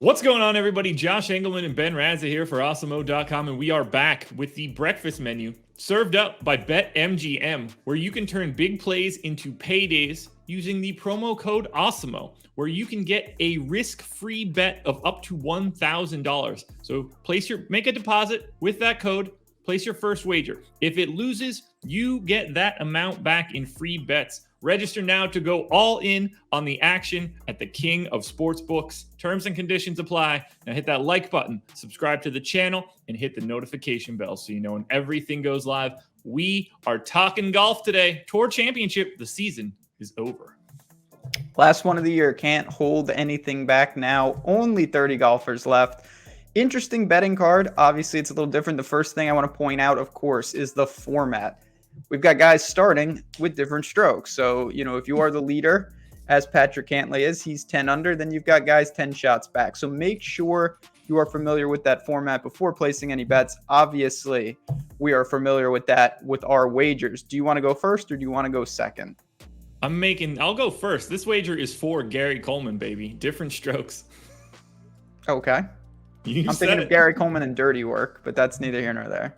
What's going on, everybody? Josh Engleman and Ben Rasa here for Awesemo.com, and we are back with the breakfast menu served up by BetMGM, where you can turn big plays into paydays using the promo code Awesemo, where you can get a risk-free bet of up to $1,000. So make a deposit with that code, place your first wager. If it loses, you get that amount back in free bets. Register now to go all in on the action at the king of sportsbooks. Terms and conditions apply. Now hit that like button, subscribe to the channel, and hit the notification bell so you know when everything goes live. We are talking golf today. Tour Championship, the season is over. Last one of the year, can't hold anything back now. Only 30 golfers left. Interesting betting card. Obviously, it's a little different. The first thing I want to point out, of course, is the format. We've got guys starting with different strokes. So, if you are the leader, as Patrick Cantlay is, he's 10 under, then you've got guys 10 shots back. So make sure you are familiar with that format before placing any bets. Obviously, we are familiar with that with our wagers. Do you want to go first or do you want to go second? I'll go first. This wager is for Gary Coleman, baby. Different strokes. Okay. I'm thinking of Gary Coleman and dirty work, but that's neither here nor there.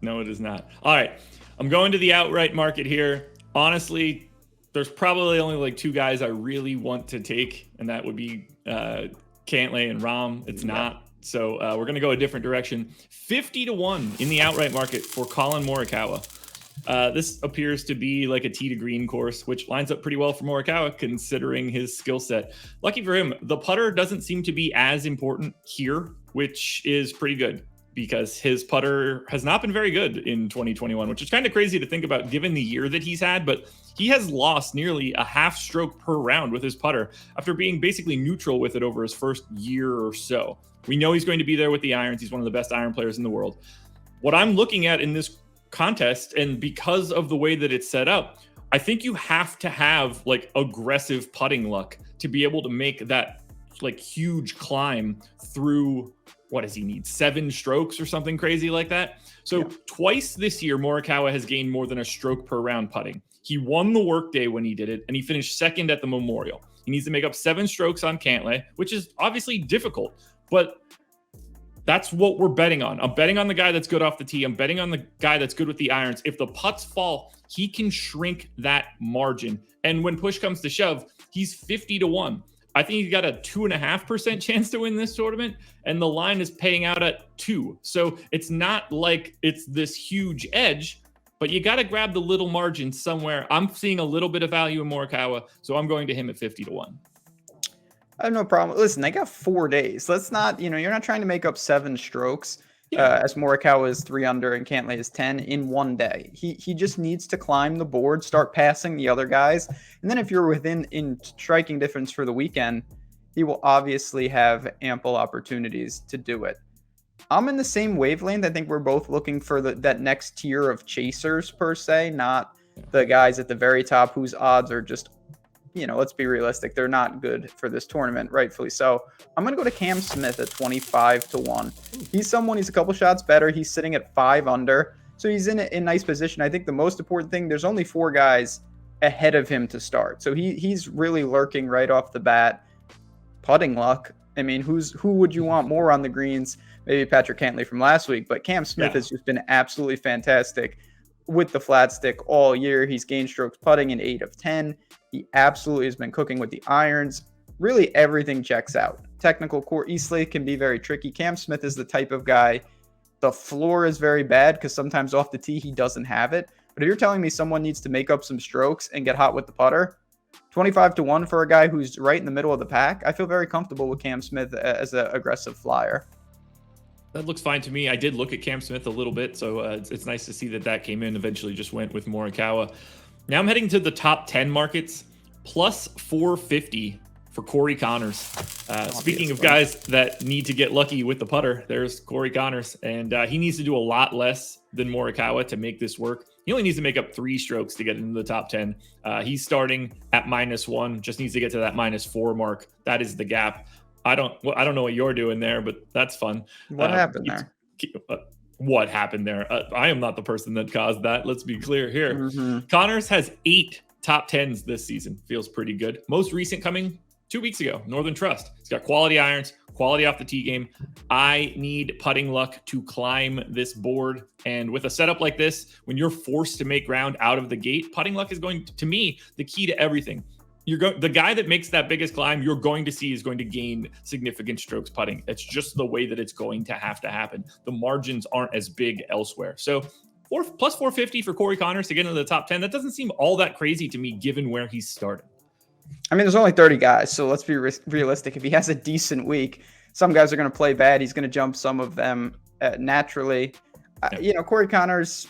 No, it is not. All right. I'm going to the outright market here. Honestly, there's probably only like two guys I really want to take, and that would be Cantlay and Rahm. It's not. So we're going to go a different direction. 50-1 in the outright market for Collin Morikawa. This appears to be like a tee to green course, which lines up pretty well for Morikawa considering his skill set. Lucky for him, the putter doesn't seem to be as important here, which is pretty good, because his putter has not been very good in 2021, which is kind of crazy to think about given the year that he's had, but he has lost nearly a half stroke per round with his putter after being basically neutral with it over his first year or so. We know he's going to be there with the irons. He's one of the best iron players in the world. What I'm looking at in this contest, and because of the way that it's set up, I think you have to have like aggressive putting luck to be able to make that like huge climb through. What does he need? 7 strokes or something crazy like that? So Twice this year, Morikawa has gained more than a stroke per round putting. He won the workday when he did it, and he finished second at the Memorial. He needs to make up 7 strokes on Cantlay, which is obviously difficult, but that's what we're betting on. I'm betting on the guy that's good off the tee. I'm betting on the guy that's good with the irons. If the putts fall, he can shrink that margin. And when push comes to shove, he's 50-1. I think he's got a 2.5% chance to win this tournament, and the line is paying out at 2. So it's not like it's this huge edge, but you got to grab the little margin somewhere. I'm seeing a little bit of value in Morikawa, so I'm going to him at 50-1. I have no problem. Listen, they got 4 days. Let's not, you're not trying to make up 7 strokes. As Morikawa is 3 under and Cantlay is 10 in one day. He just needs to climb the board, start passing the other guys. And then if you're within in striking distance for the weekend, he will obviously have ample opportunities to do it. I'm in the same wavelength. I think we're both looking for that next tier of chasers per se, not the guys at the very top whose odds are just, let's be realistic. They're not good for this tournament, rightfully so. I'm going to go to Cam Smith at 25-1. He's a couple shots better. He's sitting at 5 under. So he's in a nice position. I think the most important thing, there's only 4 guys ahead of him to start. So he's really lurking right off the bat. Putting luck. I mean, who would you want more on the greens? Maybe Patrick Cantlay from last week, but Cam Smith has just been absolutely fantastic with the flat stick all year. He's gained strokes putting in 8 of 10. He absolutely has been cooking with the irons. Really, everything checks out. Technical core, Eastlake can be very tricky. Cam Smith is the type of guy, the floor is very bad because sometimes off the tee he doesn't have it. But if you're telling me someone needs to make up some strokes and get hot with the putter, 25-1 for a guy who's right in the middle of the pack, I feel very comfortable with Cam Smith as an aggressive flyer. That looks fine to me. I did look at Cam Smith a little bit, so it's nice to see that came in. Eventually just went with Morikawa. Now I'm heading to the top 10 markets, plus 450 for Corey Connors. Speaking of guys that need to get lucky with the putter, there's Corey Connors, and he needs to do a lot less than Morikawa to make this work. He only needs to make up 3 strokes to get into the top 10. He's starting at -1, just needs to get to that -4 mark. That is the gap. I don't know what you're doing there, but that's fun. What happened there? What happened there? I am not the person that caused that. Let's be clear here. Connors has 8 top 10s this season. Feels pretty good. Most recent coming 2 weeks ago, Northern Trust. He's got quality irons, quality off the tee game. I need putting luck to climb this board. And with a setup like this, when you're forced to make ground out of the gate, putting luck is going to me, the key to everything. The guy that makes that biggest climb, you're going to see is going to gain significant strokes putting. It's just the way that it's going to have to happen. The margins aren't as big elsewhere. So plus 450 for Corey Connors to get into the top 10. That doesn't seem all that crazy to me, given where he's starting. I mean, there's only 30 guys, so let's be realistic. If he has a decent week, some guys are going to play bad. He's going to jump some of them naturally. Yeah. Corey Connors,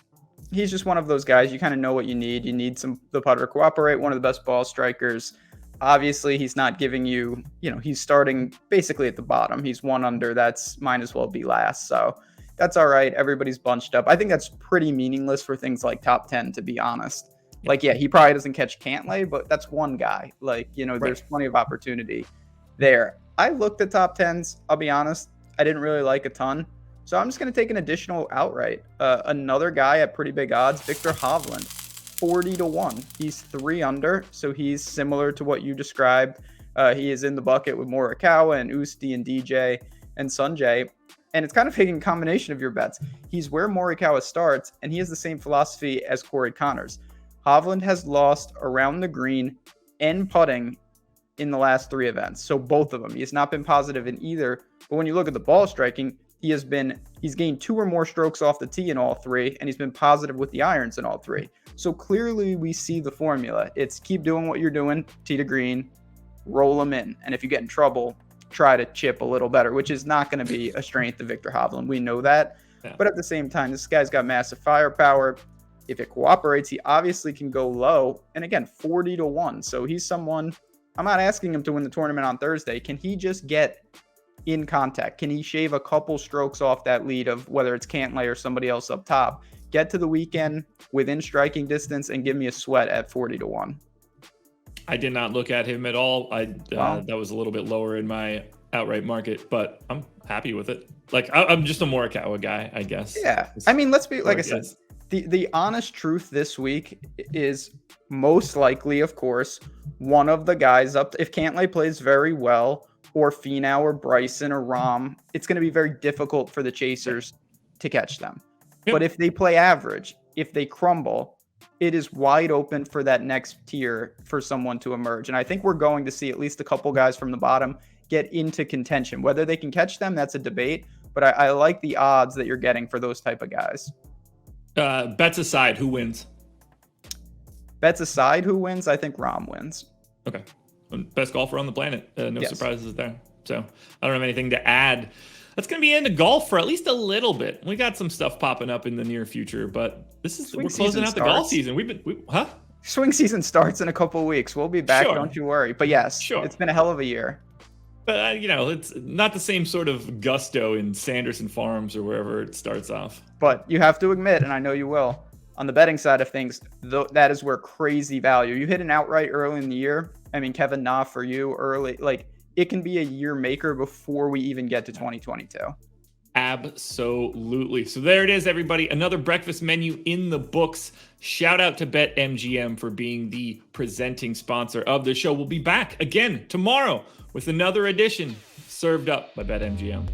he's just one of those guys. You kind of know what you need. You need the putter to cooperate. One of the best ball strikers. Obviously, he's not giving you, he's starting basically at the bottom. He's 1 under. That's might as well be last. So that's all right. Everybody's bunched up. I think that's pretty meaningless for things like top 10, to be honest. Like, yeah, he probably doesn't catch Cantlay, but that's one guy. Like, there's plenty of opportunity there. I looked at top 10s. I'll be honest. I didn't really like a ton. So I'm just going to take an additional outright. Another guy at pretty big odds, Viktor Hovland, 40-1. He's 3 under, so he's similar to what you described. He is in the bucket with Morikawa and Usti and DJ and Sanjay. And it's kind of taking a combination of your bets. He's where Morikawa starts, and he has the same philosophy as Corey Connors. Hovland has lost around the green and putting in the last 3 events. So both of them. He has not been positive in either. But when you look at the ball striking, he's gained 2 or more strokes off the tee in all 3, and he's been positive with the irons in all 3. So clearly we see the formula. It's keep doing what you're doing, tee to green, roll them in. And if you get in trouble, try to chip a little better, which is not going to be a strength of Viktor Hovland. We know that. Yeah. But at the same time, this guy's got massive firepower. If it cooperates, he obviously can go low. And again, 40-1. So he's someone, I'm not asking him to win the tournament on Thursday. Can he just get in contact? Can he shave a couple strokes off that lead of whether it's Cantlay or somebody else up top? Get to the weekend within striking distance and give me a sweat at 40-1. I did not look at him at all. That was a little bit lower in my outright market, but I'm happy with it. Like, I'm just a Morikawa guy, I guess. Yeah. I mean, let's be, like I said, the honest truth this week is most likely, of course, one of the guys up. If Cantlay plays very well, or Finau or Bryson or Rahm, it's going to be very difficult for the chasers to catch them. Yep. But if they play average, if they crumble, it is wide open for that next tier for someone to emerge. And I think we're going to see at least a couple guys from the bottom get into contention. Whether they can catch them, that's a debate. But I like the odds that you're getting for those type of guys. Bets aside, who wins? Bets aside, who wins? I think Rahm wins. Okay. Best golfer on the planet. No surprises there. So I don't have anything to add. That's going to be into golf for at least a little bit. We got some stuff popping up in the near future, but we're closing out the golf season. Swing season starts in a couple of weeks. We'll be back. Sure. Don't you worry. But yes, It's been a hell of a year. But it's not the same sort of gusto in Sanderson Farms or wherever it starts off. But you have to admit, and I know you will, on the betting side of things, that is where crazy value. You hit an outright early in the year. I mean, Kevin Na for you early, like it can be a year maker before we even get to 2022. Absolutely. So there it is, everybody. Another breakfast menu in the books. Shout out to BetMGM for being the presenting sponsor of the show. We'll be back again tomorrow with another edition served up by BetMGM.